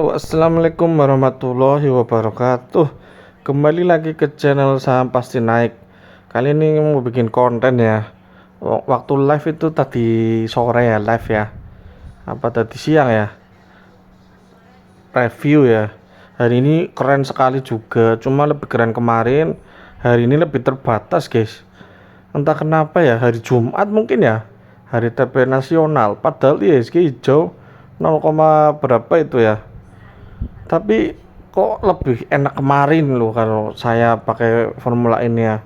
Assalamualaikum warahmatullahi wabarakatuh. Kembali lagi ke channel Saham Pasti Naik. Kali ini mau bikin konten ya. Waktu live itu tadi sore ya, live ya. Apa tadi siang ya? Review ya. Hari ini keren sekali juga, cuma lebih keren kemarin. Hari ini lebih terbatas, guys. Entah kenapa ya, hari Jumat mungkin ya. Hari TP nasional. Padahal IHSG hijau 0, berapa itu ya. Tapi kok lebih enak kemarin loh kalau saya pakai formula ini ya.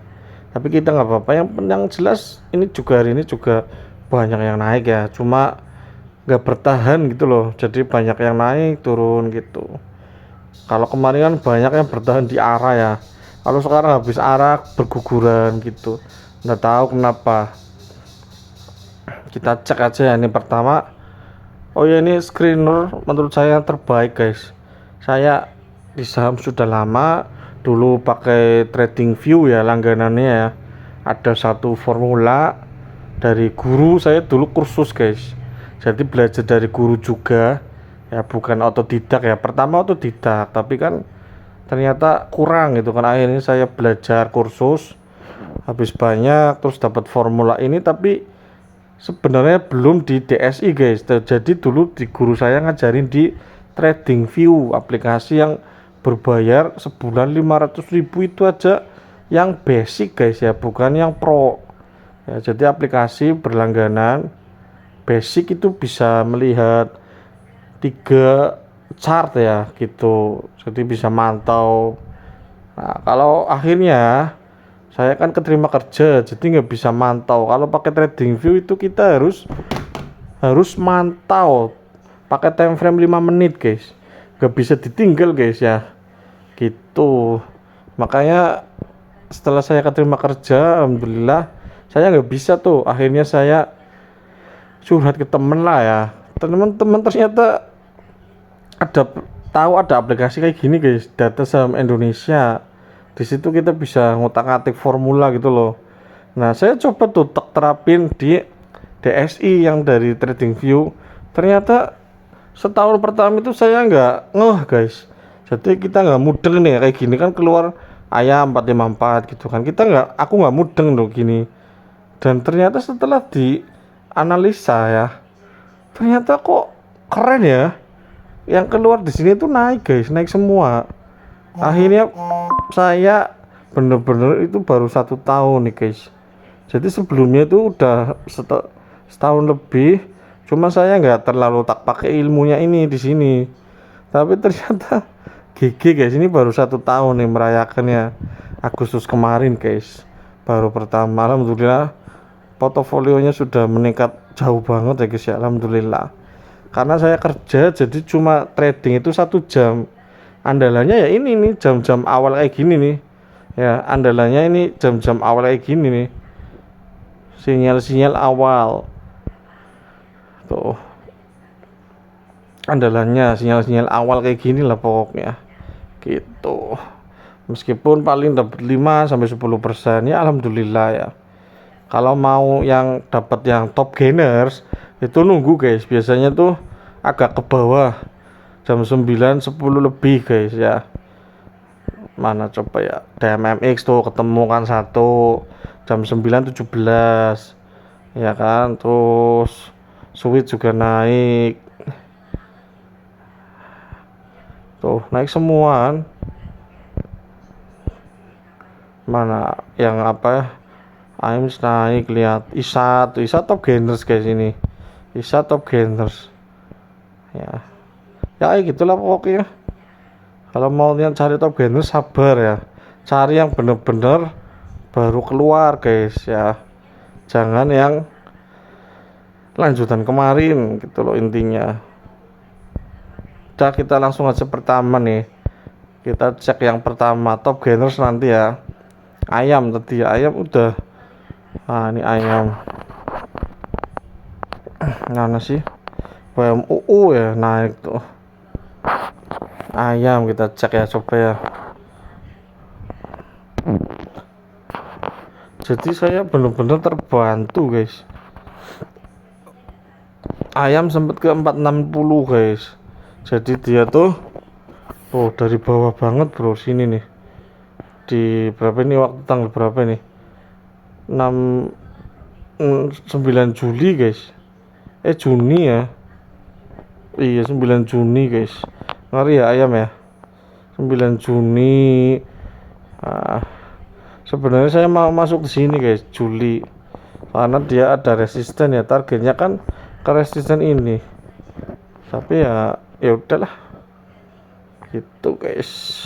Tapi kita nggak apa-apa, yang jelas ini juga hari ini juga banyak yang naik ya, cuma nggak bertahan gitu loh, jadi banyak yang naik turun gitu. Kalau kemarin kan banyak yang bertahan di arah ya, kalau sekarang habis arah berguguran gitu, nggak tahu kenapa. Kita cek aja ya, ini pertama. Oh ya, ini screener menurut saya yang terbaik, guys. Saya di saham sudah lama, dulu pakai TradingView ya langganannya ya. Ada satu formula dari guru saya dulu kursus, guys. Jadi belajar dari guru juga ya, bukan otodidak ya. Pertama otodidak, tapi kan ternyata kurang gitu kan. Akhirnya saya belajar kursus, habis banyak terus dapat formula ini, tapi sebenarnya belum di DSI, guys. Jadi dulu di guru saya ngajarin di TradingView, aplikasi yang berbayar sebulan 500.000 itu aja, yang basic, guys ya, bukan yang pro ya. Jadi aplikasi berlangganan basic itu bisa melihat 3 chart ya gitu, jadi bisa mantau. Nah, kalau akhirnya saya kan keterima kerja, jadi nggak bisa mantau. Kalau pakai TradingView itu kita harus mantau pakai time frame 5 menit, guys. Nggak bisa ditinggal, guys ya. Gitu. Makanya setelah saya keterima kerja, alhamdulillah saya nggak bisa tuh. Akhirnya saya curhat ke temen lah ya. Teman-teman ternyata ada aplikasi kayak gini, guys, Data Saham Indonesia. Di situ kita bisa ngutak-ngatik formula gitu loh. Nah, saya coba tuh terapin di DSI yang dari TradingView. Ternyata setahun pertama itu saya nggak ngeh, guys. Jadi kita nggak mudeng nih kayak gini kan, keluar ayam 454 gitu kan. Aku nggak mudeng loh gini. Dan ternyata setelah dianalisa ya, ternyata kok keren ya. Yang keluar di sini tuh naik, guys, naik semua. Akhirnya saya bener-bener itu baru 1 tahun nih, guys. Jadi sebelumnya itu udah setahun lebih, cuma saya nggak terlalu tak pakai ilmunya ini di sini. Tapi ternyata GG, guys, ini baru 1 tahun nih merayakannya, Agustus kemarin, guys, baru pertama. Alhamdulillah portofolionya sudah meningkat jauh banget ya, guys ya, alhamdulillah. Karena saya kerja jadi cuma trading itu 1 jam. Andalannya ya ini nih, jam-jam awal kayak gini nih ya. Andalannya ini jam-jam awal kayak gini nih, sinyal-sinyal awal tuh. Andalannya sinyal-sinyal awal kayak gini lah pokoknya gitu. Meskipun paling dapat 5-10% ya, alhamdulillah ya. Kalau mau yang dapat yang top gainers itu nunggu, guys, biasanya tuh agak ke bawah, jam 9-10 lebih, guys ya. Mana coba ya, DMMX tuh ketemu kan satu jam 9.17 ya kan. Terus Sweet juga naik tuh, naik semua kan. Mana yang apa ya, AIMS naik, lihat ISA tuh, ISA top gainers, guys. Ini ISA top gainers ya. Ya kayak gitulah pokoknya. Kalau mau yang cari top gainers sabar ya, cari yang bener-bener baru keluar, guys ya. Jangan yang lanjutan kemarin gitu loh intinya. Udah, kita langsung aja pertama nih. Kita cek yang pertama top gainers nanti ya. Ayam tadi ya, ayam udah. Ah, ini ayam. Mana sih? BMUU ya naik tuh. Ayam kita cek ya, coba ya. Jadi saya benar-benar terbantu, guys. Ayam sempat ke 460, guys. Jadi dia tuh dari bawah banget bro, sini nih di berapa ini, waktu tanggal berapa nih, 6 9 Juli guys, Juni ya, iya 9 Juni guys, ngeri ya ayam ya, 9 Juni. ah, Sebenarnya saya mau masuk di sini guys, Juli, karena dia ada resisten ya, targetnya kan ke resisten ini, tapi ya udahlah gitu guys.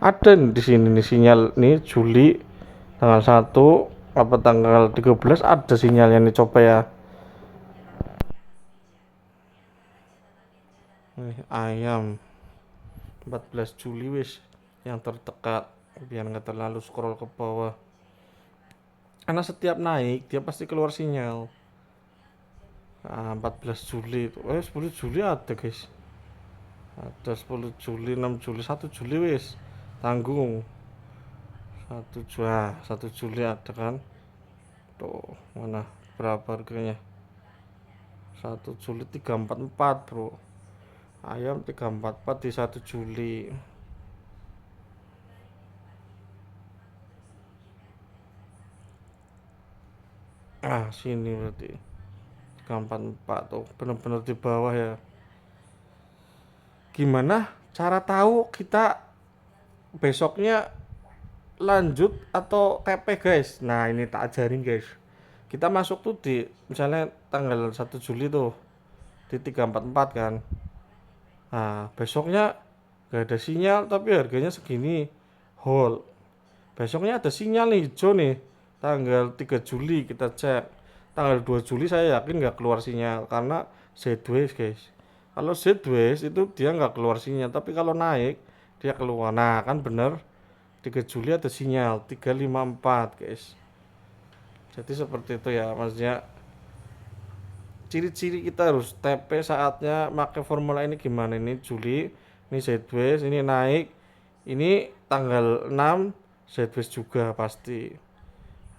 Ada nih di sini nih sinyal nih, Juli tanggal 1 apa tanggal 13 ada sinyalnya nih, coba ya. Nih, ayam 14 Juli wis yang terdekat, biar nggak terlalu scroll ke bawah, karena setiap naik dia pasti keluar sinyal. 14 Juli itu 10 Juli ada guys, ada 10 Juli, 6 Juli, 1 Juli wis tanggung. 1 Juli ada kan tuh, mana berapa harganya, 1 Juli 344 bro, ayam 344 di 1 Juli. Sini berarti 344 tuh, bener-bener di bawah ya. Gimana cara tahu kita besoknya lanjut atau TP guys? Nah ini tak ajarin guys. Kita masuk tuh di misalnya tanggal 1 Juli tuh di 344 kan. Nah besoknya gak ada sinyal tapi harganya segini, hold. Besoknya ada sinyal nih, hijau nih, tanggal 3 Juli kita cek, tanggal 2 Juli saya yakin nggak keluar sinyal karena sideways guys. Kalau sideways itu dia nggak keluar sinyal, tapi kalau naik dia keluar. Nah kan bener, 3 Juli ada sinyal 354 guys. Jadi seperti itu ya, maksudnya ciri-ciri kita harus TP saatnya pakai formula ini gimana. Ini Juli, ini sideways, ini naik, ini tanggal 6 sideways juga pasti.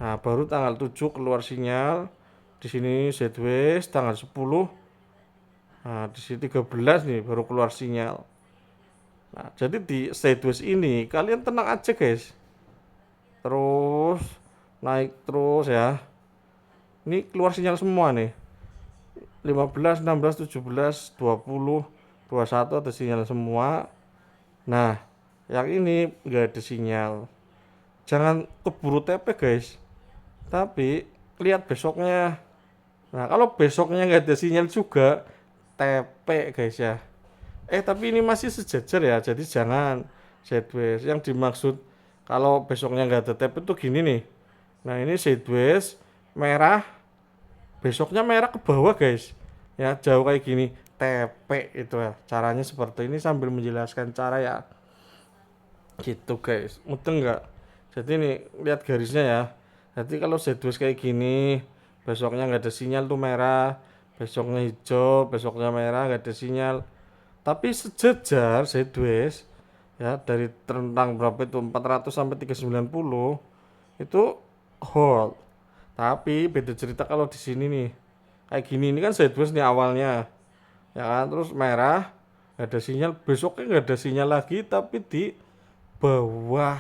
Nah baru tanggal 7 keluar sinyal, di sini sideways tanggal 10. Nah di sini 13 nih baru keluar sinyal. Nah jadi di sideways ini kalian tenang aja guys, terus naik terus ya. Ini keluar sinyal semua nih, 15, 16, 17, 20, 21 ada sinyal semua. Nah yang ini nggak ada sinyal. Jangan keburu TP guys, tapi lihat besoknya. Nah kalau besoknya nggak ada sinyal juga, TP guys ya. Tapi ini masih sejajar ya, jadi jangan sideways. Yang dimaksud kalau besoknya nggak ada TP itu gini nih. Nah ini sideways merah, besoknya merah ke bawah guys ya, jauh kayak gini, TP itu ya. Caranya seperti ini sambil menjelaskan cara ya, gitu guys, mudeng nggak? Jadi nih lihat garisnya ya, jadi kalau sideways kayak gini, besoknya nggak ada sinyal tuh merah, besoknya hijau, besoknya merah, nggak ada sinyal. Tapi sejajar sideways ya, dari rentang berapa itu, 400 sampai 390 itu hold. Tapi beda cerita kalau di sini nih, kayak gini, ini kan sideways nih awalnya ya kan, terus merah nggak ada sinyal, besoknya nggak ada sinyal lagi tapi di bawah.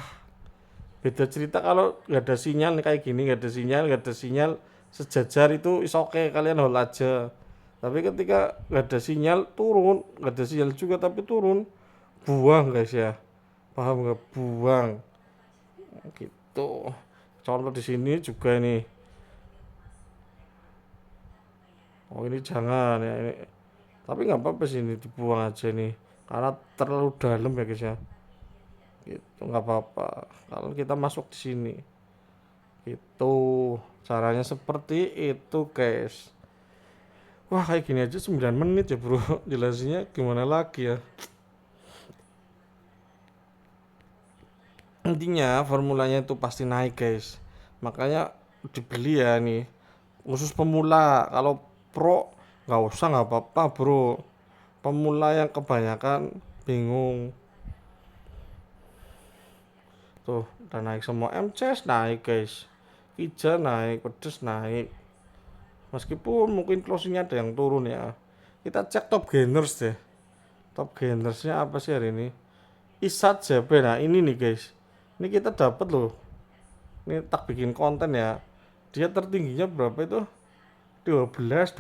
Beda cerita kalau nggak ada sinyal nih, kayak gini nggak ada sinyal, sejajar itu is oke, kalian hold aja. Tapi ketika nggak ada sinyal turun, nggak ada sinyal juga tapi turun, buang guys ya, paham nggak, buang gitu. Contoh di sini juga nih, ini jangan ya ini, tapi nggak apa-apa sih ini dibuang aja nih karena terlalu dalam ya guys ya, gitu nggak apa-apa kalau kita masuk di sini. Itu caranya seperti itu guys. Wah kayak gini aja 9 menit ya bro, jelasinnya gimana lagi ya. Intinya formulanya itu pasti naik guys, makanya dibeli ya nih, khusus pemula. Kalau pro nggak usah, nggak apa-apa bro, pemula yang kebanyakan bingung. Tuh udah naik semua, MCS naik guys, Kija naik, pedes naik, meskipun mungkin closingnya ada yang turun ya. Kita cek top gainers deh, Top gainersnya apa sih hari ini? Isat JP. Nah ini nih guys, ini kita dapat loh, ini tak bikin konten ya. Dia tertingginya berapa itu? 12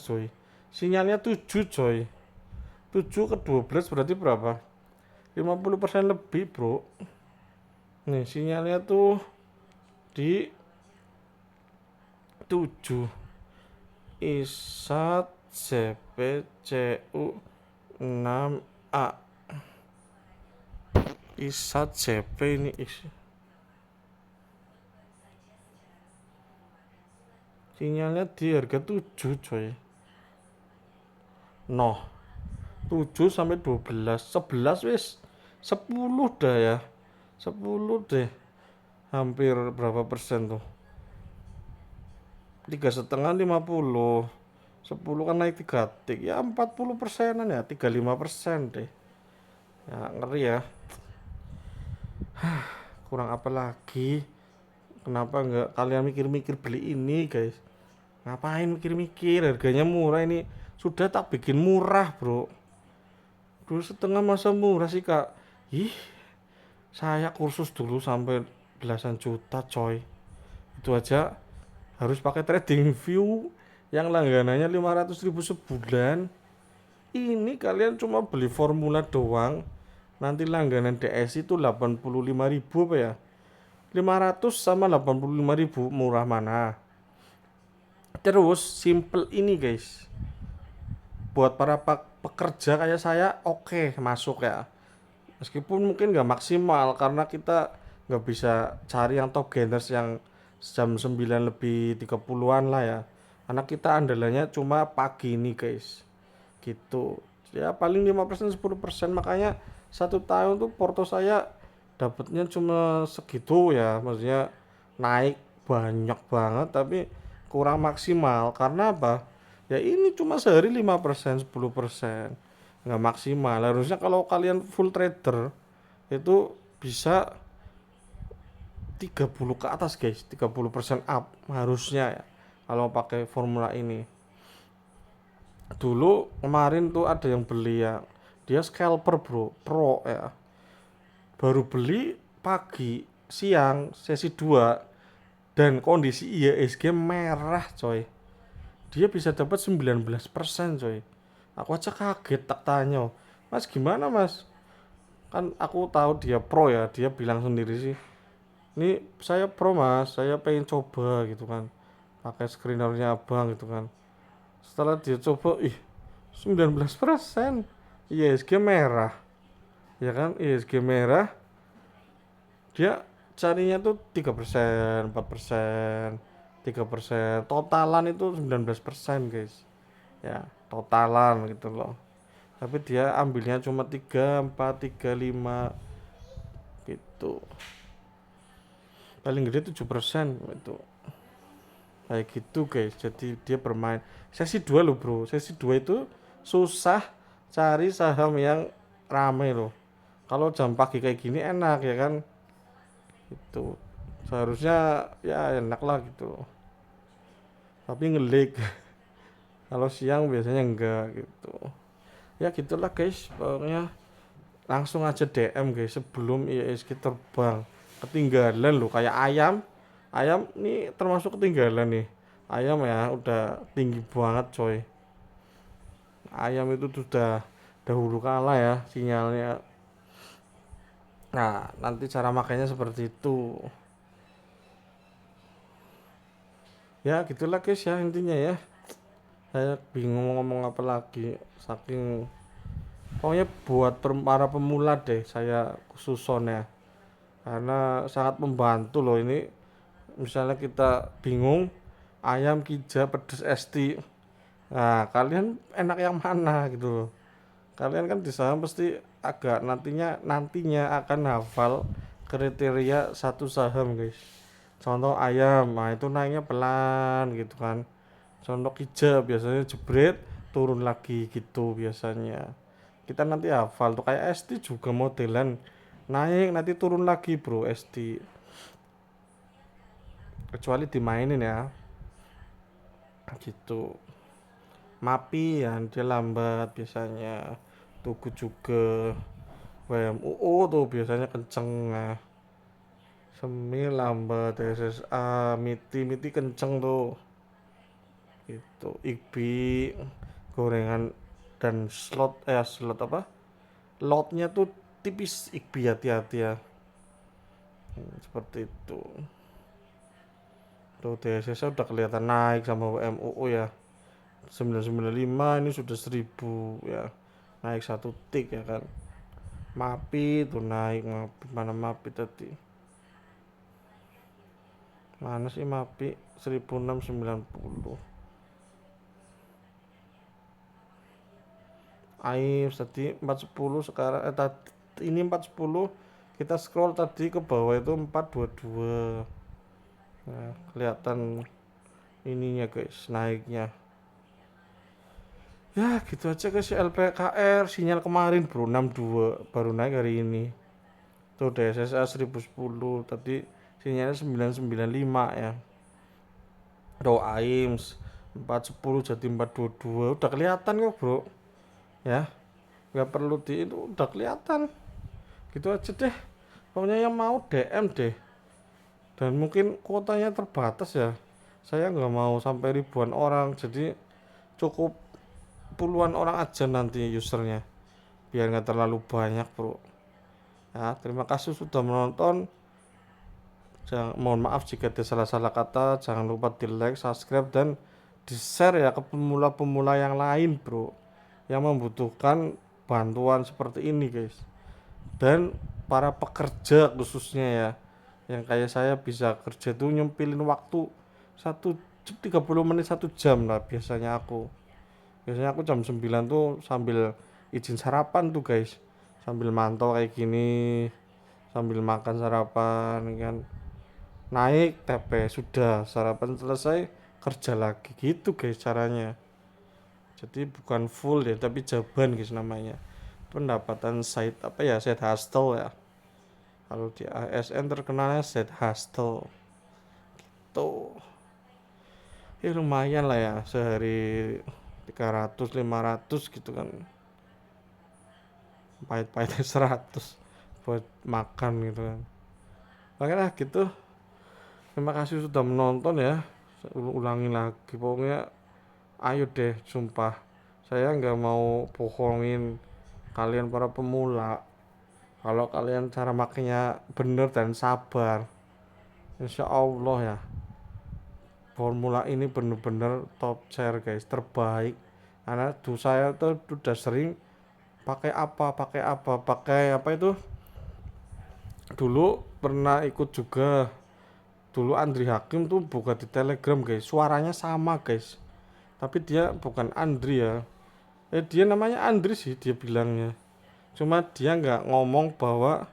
coy. Sinyalnya 7 coy. 7 ke 12 berarti berapa? 50% lebih bro. Nih sinyalnya tuh di 7. Isat JPCU 6A. Isat JP ini sinyalnya di harga 7 coy. Noh 7 sampai 12, 11 wis 10 dah ya, 10 deh, hampir berapa persen tuh, 3,5 50, 10 kan naik 3 tik ya, 40%an ya, 35% deh ya, ngeri ya. Kurang apa lagi, kenapa nggak kalian mikir-mikir beli ini guys? Ngapain mikir-mikir, harganya murah ini, sudah tak bikin murah bro. 2,5 masa murah sih kak? Ih, saya kursus dulu sampai belasan juta coy. Itu aja harus pakai trading view yang langganannya 500.000 sebulan. Ini kalian cuma beli formula doang. Nanti langganan DS itu 85.000 apa ya? 500 sama 85.000 murah mana? Terus simple ini guys. Buat para pekerja kayak saya oke, masuk ya. Meskipun mungkin nggak maksimal karena kita nggak bisa cari yang top gainers yang jam 9 lebih 30-an lah ya. Karena kita andalannya cuma pagi ini guys. Gitu. Ya paling 5% 10%, makanya 1 tahun tuh porto saya dapatnya cuma segitu ya. Maksudnya naik banyak banget tapi kurang maksimal. Karena apa? Ya ini cuma sehari 5% 10%, nggak maksimal. Harusnya kalau kalian full trader itu bisa 30 ke atas guys, 30% up harusnya ya kalau pakai formula ini. Dulu kemarin tuh ada yang beli ya, dia scalper bro, pro ya, baru beli pagi siang sesi 2 dan kondisi IHSG merah coy, dia bisa dapat 19% coy. Aku aja kaget, tak tanya, mas gimana mas, kan aku tahu dia pro ya, dia bilang sendiri sih, ini saya pro mas, saya pengen coba gitu kan, pakai screenernya abang gitu kan. Setelah dia coba, 19% ISG merah, ya kan, ISG merah, dia carinya tuh 3%, 4%, 3%, totalan itu 19% guys, ya totalan gitu loh. Tapi dia ambilnya cuma 3, 4, 3, 5 gitu, paling gede 7% itu, kayak gitu guys. Jadi dia bermain sesi 2 loh bro, sesi 2 itu susah cari saham yang rame loh. Kalau jam pagi kayak gini enak ya kan, itu seharusnya ya enak lah gitu, tapi ngelik. Kalau siang biasanya enggak gitu. Ya gitulah guys, pokoknya langsung aja DM guys sebelum ISG terbang. Ketinggalan loh, kayak ayam. Ayam nih termasuk ketinggalan nih. Ayam ya udah tinggi banget coy. Ayam itu sudah dahulu kala ya sinyalnya. Nah, nanti cara makainya seperti itu. Ya gitulah guys ya intinya ya. Saya bingung ngomong apa lagi. Saking pokoknya buat para pemula deh saya khususon ya. Karena sangat membantu loh ini. Misalnya kita bingung ayam, kija, pedes, esti. Nah, kalian enak yang mana gitu loh. Kalian kan di saham pasti agak nantinya akan hafal kriteria satu saham guys. Contoh ayam, nah itu naiknya pelan gitu kan. Contoh hijau biasanya jebret turun lagi gitu biasanya. Kita nanti hafal tuh, kayak ST juga modelan naik nanti turun lagi bro ST, kecuali dimainin ya gitu. Mapi ya dia lambat biasanya tuku juga WMUU tuh biasanya kenceng. Nah, semi lambat SSA miti kenceng tuh itu ikbi gorengan dan slot apa lotnya tuh tipis ikbi, hati-hati ya. Seperti itu tuh. DSS udah kelihatan naik sama WMUU ya, 995 ini sudah 1000 ya, naik 1 tik ya kan. MAPI tuh naik, MAPI mana MAPI tadi, mana sih MAPI 1690. AIM tadi 410 sekarang tadi ini 410, kita scroll tadi ke bawah itu 422. Nah, kelihatan ininya guys naiknya. Ya gitu aja guys, LPKR sinyal kemarin bro 62 baru naik hari ini. Tuh DSSA 1010 tadi sinyalnya 995 ya. Tuh AIMS 410 jadi 422 udah kelihatan kok bro ya, nggak perlu di itu udah kelihatan. Gitu aja deh, pokoknya yang mau DM deh, dan mungkin kuotanya terbatas ya, saya nggak mau sampai ribuan orang, jadi cukup puluhan orang aja nanti usernya biar nggak terlalu banyak bro ya. Terima kasih sudah menonton. Mohon maaf jika ada salah-salah kata, jangan lupa di like, subscribe, dan di share ya ke pemula-pemula yang lain bro yang membutuhkan bantuan seperti ini guys, dan para pekerja khususnya ya yang kayak saya bisa kerja tuh nyempilin waktu 30 menit 1 jam lah biasanya aku jam 9 tuh sambil izin sarapan tuh guys, sambil mantau kayak gini, sambil makan sarapan kan, naik TP sudah sarapan selesai kerja lagi gitu guys caranya. Jadi bukan full ya tapi jaban guys namanya, pendapatan side apa ya, side hustle ya, kalau di ASN terkenalnya side hustle tuh. Ya lumayan lah ya, sehari 300 500 gitu kan, pahit-pahitnya 100 buat makan gitu kan. Oke lah gitu, terima kasih sudah menonton ya. Ulangi lagi pokoknya, ayo deh sumpah, saya nggak mau bohongin kalian para pemula. Kalau kalian cara makainya bener dan sabar, insya Allah ya formula ini bener-bener top tier guys, terbaik. Karena tuh saya tuh udah sering pakai apa itu, dulu pernah ikut juga. Dulu Andri Hakim tuh buka di Telegram guys, suaranya sama guys, tapi dia bukan Andri ya, dia namanya Andri sih dia bilangnya, cuma dia nggak ngomong bahwa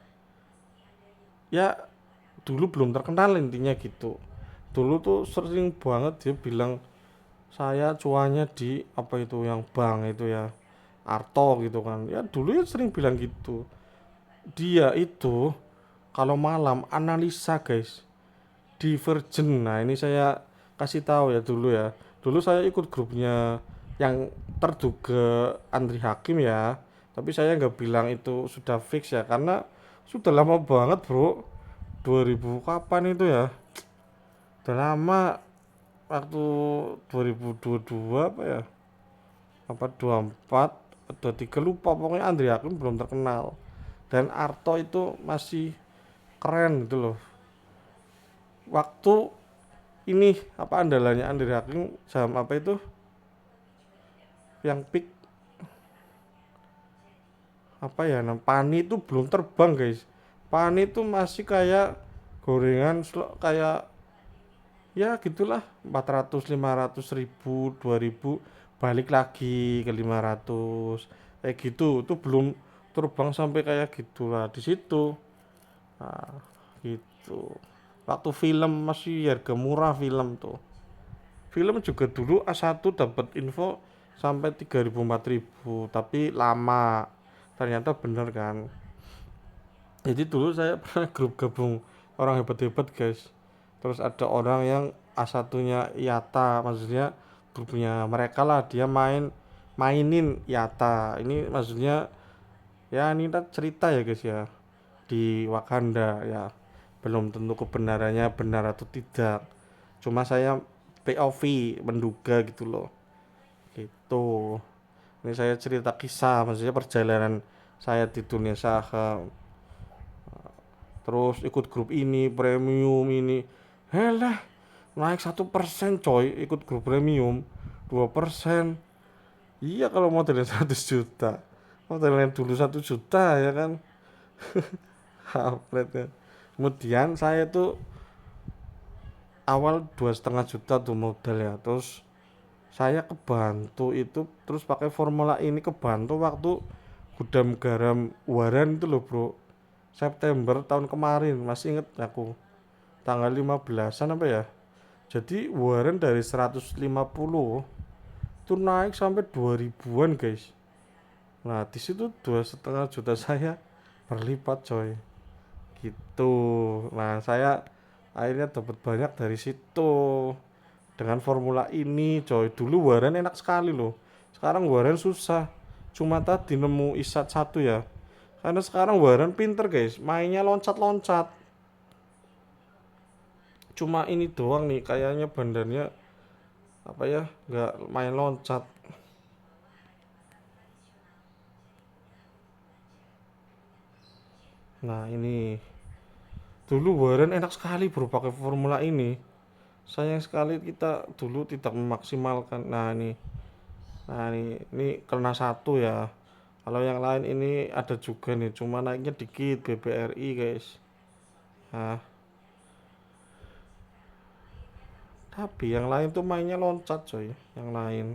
ya dulu belum terkenal intinya gitu. Dulu tuh sering banget dia bilang saya cuannya di apa itu yang bank itu ya, Arto gitu kan ya, dulu ya sering bilang gitu. Dia itu kalau malam analisa guys di Virgin. Nah ini saya kasih tahu ya dulu ya, dulu saya ikut grupnya yang terduga Andri Hakim ya, tapi saya nggak bilang itu sudah fix ya karena sudah lama banget bro, 2000 kapan itu ya, udah lama, waktu 2022 apa ya, apa 24 23 lupa, pokoknya Andri Hakim belum terkenal dan Arto itu masih keren gitu loh. Waktu ini apa andalannya Andri Hakim, saham apa itu yang peak apa ya, Pani itu belum terbang guys. Pani itu masih kayak gorengan kayak ya gitulah, 400 500 ribu 2000 balik lagi ke 500 kayak gitu, itu belum terbang sampai kayak gitulah di situ. Nah, gitu. Waktu film masih harga murah film tuh. Film juga dulu A1 dapat info sampai 3000 4000 tapi lama. Ternyata bener kan. Jadi dulu saya pernah grup gabung orang hebat-hebat guys. Terus ada orang yang A1-nya Yata, maksudnya grupnya mereka lah, dia mainin Yata. Ini maksudnya Ya ini kan cerita ya guys ya, di Wakanda ya, belum tentu kebenarannya benar atau tidak, cuma saya POV menduga gitu loh, gitu. Ini saya cerita kisah, maksudnya perjalanan saya di dunia saham, terus ikut grup ini premium ini, helah, naik 1% coy, ikut grup premium 2%. Iya kalau modelnya 100 juta, modelnya dulu 1 juta ya kan. Kampret ya. Kemudian saya tuh awal 2,5 juta tuh modal ya, terus saya kebantu itu, terus pakai formula ini kebantu waktu gudang garam Waran itu loh bro, September tahun kemarin, masih inget aku, tanggal 15-an apa ya. Jadi Waran dari 150 tuh naik sampai 2000-an guys. Nah di situ 2,5 juta saya berlipat coy, gitu. Nah saya akhirnya dapat banyak dari situ dengan formula ini coy. Dulu Waren enak sekali loh, sekarang Waren susah. Cuma tadi nemu isat satu ya, karena sekarang Waren pinter guys, mainnya loncat-loncat. Cuma ini doang nih kayaknya bandarnya apa ya, nggak main loncat. Nah ini dulu Waren enak sekali bro pakai formula ini, sayang sekali kita dulu tidak memaksimalkan. Nah ini kena satu ya. Kalau yang lain ini ada juga nih, cuma naiknya dikit BBRI guys. Nah, tapi yang lain tuh mainnya loncat coy. Yang lain.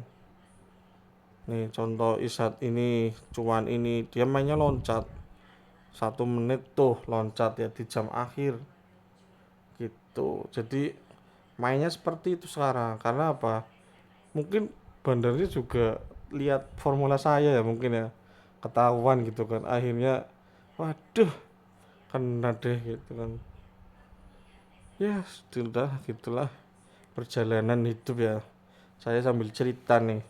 Nih contoh Isat ini, cuan ini dia mainnya loncat. 1 menit tuh loncat ya di jam akhir gitu. Jadi mainnya seperti itu sekarang. Karena apa? Mungkin bandarnya juga lihat formula saya ya mungkin ya. Ketahuan gitu kan. Akhirnya waduh, kena deh gitu kan. Ya sudah gitulah perjalanan hidup ya, saya sambil cerita nih.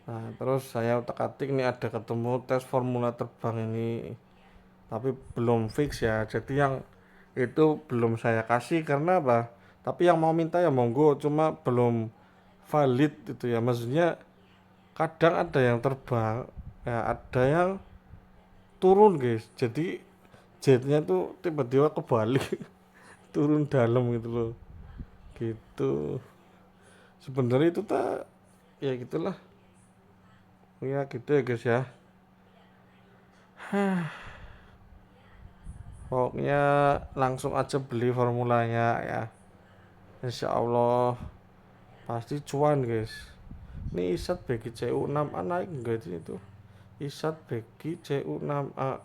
Nah terus saya utak atik nih, ada ketemu tes formula terbang ini, tapi belum fix ya, jadi yang itu belum saya kasih karena apa, tapi yang mau minta ya monggo, cuma belum valid itu ya, maksudnya kadang ada yang terbang ya, ada yang turun guys, jadi jetnya tuh tiba-tiba kebalik turun dalam gitu loh, gitu. Sebenarnya itu tak, ya gitulah ya, gitu ya guys ya. Pokoknya langsung aja beli formulanya ya, insya Allah pasti cuan guys. Ini Isat bagi CU6A naik enggak sih itu, Isat bagi CU6A,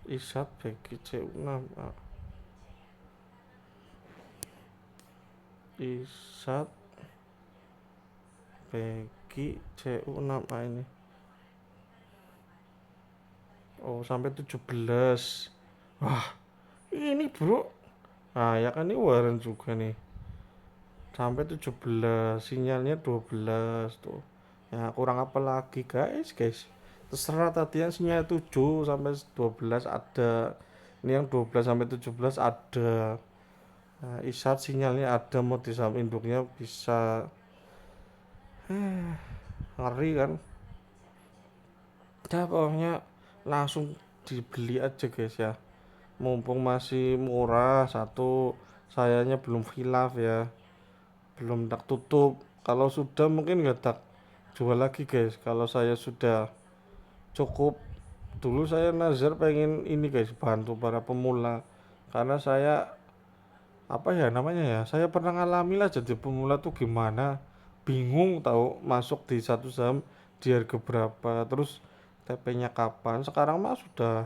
Isat bagi CU6A, Isat bagi CU6A ini. Oh sampai 17. Wah ini bro, nah ya kan ini Waren juga nih, sampai 17, sinyalnya 12 tuh. Ya kurang apa lagi guys, terserah, tadi yang sinyal 7 sampai 12 ada, ini yang 12 sampai 17 ada. Nah, isat sinyalnya ada, mau disam induknya bisa. Ngeri kan ya, pokoknya langsung dibeli aja guys ya, mumpung masih murah. Satu, sayanya belum hilaf ya, belum tak tutup. Kalau sudah mungkin nggak tak jual lagi guys, kalau saya sudah cukup. Dulu saya nazar pengen ini guys, bantu para pemula, karena saya apa ya namanya ya, saya pernah ngalami lah jadi pemula tuh gimana, bingung tahu masuk di satu saham di harga berapa, terus TP-nya kapan. Sekarang mah sudah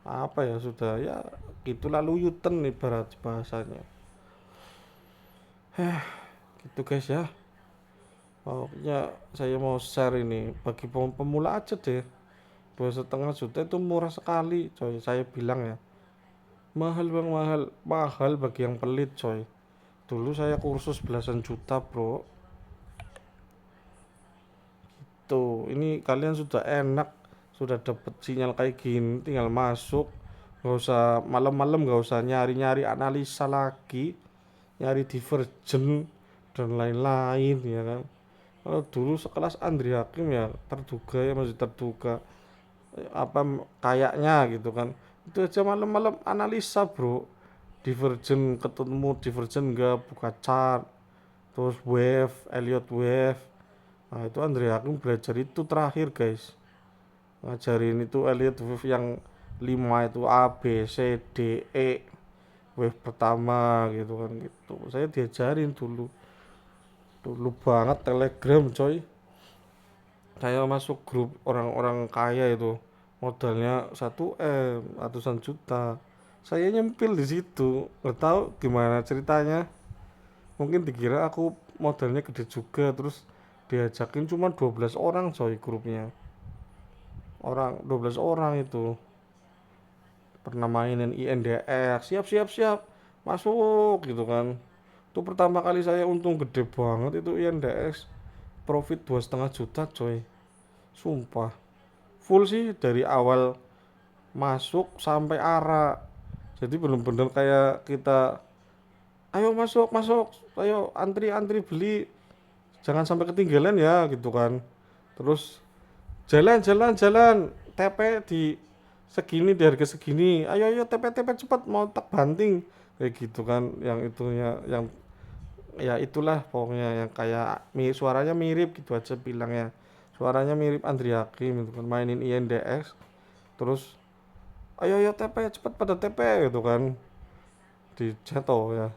apa ya, sudah ya gitu lalu Yuten ibarat bahasanya. Gitu guys ya, pokoknya saya mau share ini bagi pemula aja deh. 2,5 juta itu murah sekali coy, saya bilang ya. Mahal bang, mahal. Mahal bagi yang pelit coy. Dulu saya kursus belasan juta bro. Tuh, ini kalian sudah enak, sudah dapet sinyal kayak gini, tinggal masuk. Gak usah malam-malam, gak usah nyari-nyari analisa lagi, nyari divergen dan lain-lain ya kan. Kalau dulu sekelas Andri Hakim ya terduga ya masih terduga apa kayaknya gitu kan. Itu aja malam-malam analisa bro. Divergen ketemu divergen enggak buka chart. Terus wave, Elliott wave. Nah, itu Andre Hakim belajar itu terakhir, guys. Ngajarin itu Elliott wave yang 5 itu A, B, C, D, E. Wave pertama gitu kan gitu. Saya diajarin dulu. Dulu banget Telegram, coy. Saya masuk grup orang-orang kaya itu. Modalnya 1 M, ratusan juta. Saya nyempil di situ. Nggak tahu gimana ceritanya. Mungkin dikira aku modalnya gede juga, terus diajakin cuma 12 orang coy grupnya. 12 orang itu pernah mainin INDX, siap siap siap masuk gitu kan. Itu pertama kali saya untung gede banget itu INDX, profit 2,5 juta coy, sumpah. Full sih dari awal masuk sampai ARA, jadi bener-bener kayak kita, ayo masuk masuk, ayo antri antri beli, jangan sampai ketinggalan ya gitu kan. Terus jalan jalan jalan, TP di segini, di harga segini, ayo ayo TP TP cepat mau tak banting kayak gitu kan. Yang itunya yang ya itulah pokoknya yang kayak suaranya mirip gitu aja bilangnya, suaranya mirip Andri Hakim itu kan mainin INDX. Terus ayo ayo TP cepat pada TP gitu kan, di jatuh ya,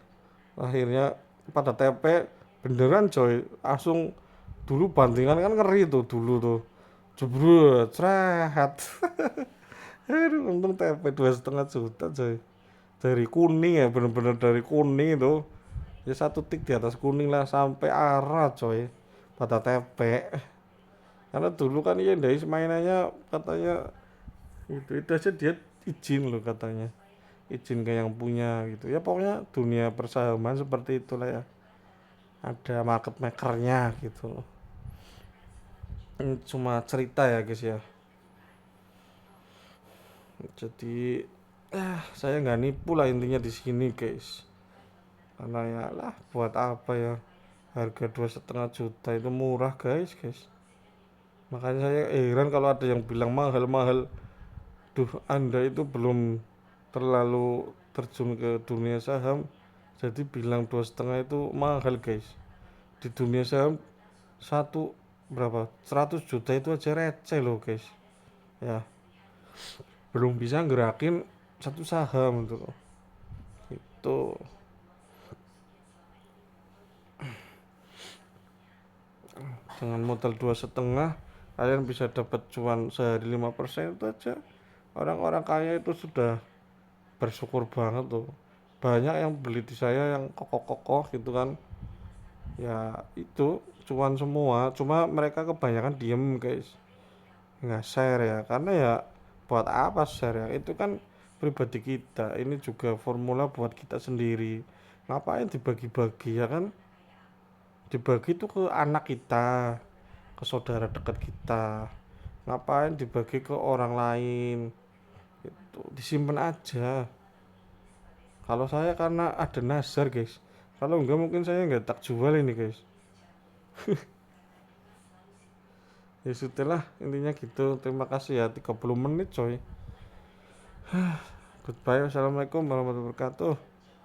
akhirnya pada TP beneran coy, langsung. Dulu bantingan kan ngeri tuh dulu tuh, jebrut cerat. Aduh, untung TP 2,5 juta coy. Dari kuning ya, bener-bener dari kuning itu. Ya satu tik di atas kuning lah sampai arah coy. Pada TP. Karena dulu kan iya dari mainannya katanya itu aja dia izin loh katanya. Izin ke yang punya gitu. Ya pokoknya dunia persahaman seperti itulah ya. Ada market makernya gitu. Ini cuma cerita ya guys ya. Jadi saya nggak nipu lah intinya di sini guys. Karena ya lah buat apa ya, harga 2,5 juta itu murah guys guys. Makanya saya heran kalau ada yang bilang mahal-mahal. Duh, anda itu belum terlalu terjun ke dunia saham jadi bilang 2,5 itu mahal guys. Di dunia saham satu berapa 100 juta itu aja receh loh guys ya, belum bisa gerakin satu saham tuh itu. Dengan modal 2,5 kalian bisa dapat cuan sehari 5% itu aja. Orang-orang kaya itu sudah bersyukur banget tuh. Banyak yang beli di saya yang kokoh-kokoh gitu kan. Ya itu cuan semua. Cuma mereka kebanyakan diem guys. Nggak share ya. Karena ya buat apa share ya. Itu kan pribadi kita. Ini juga formula buat kita sendiri. Ngapain dibagi-bagi ya kan. Dibagi itu ke anak kita, ke saudara dekat kita. Ngapain dibagi ke orang lain, itu disimpan aja. Kalau saya karena ada nazar guys, kalau enggak mungkin saya nggak tak jual ini guys. Ya sudahlah intinya gitu, terima kasih ya, 30 menit coy. Goodbye, wassalamualaikum warahmatullahi wabarakatuh.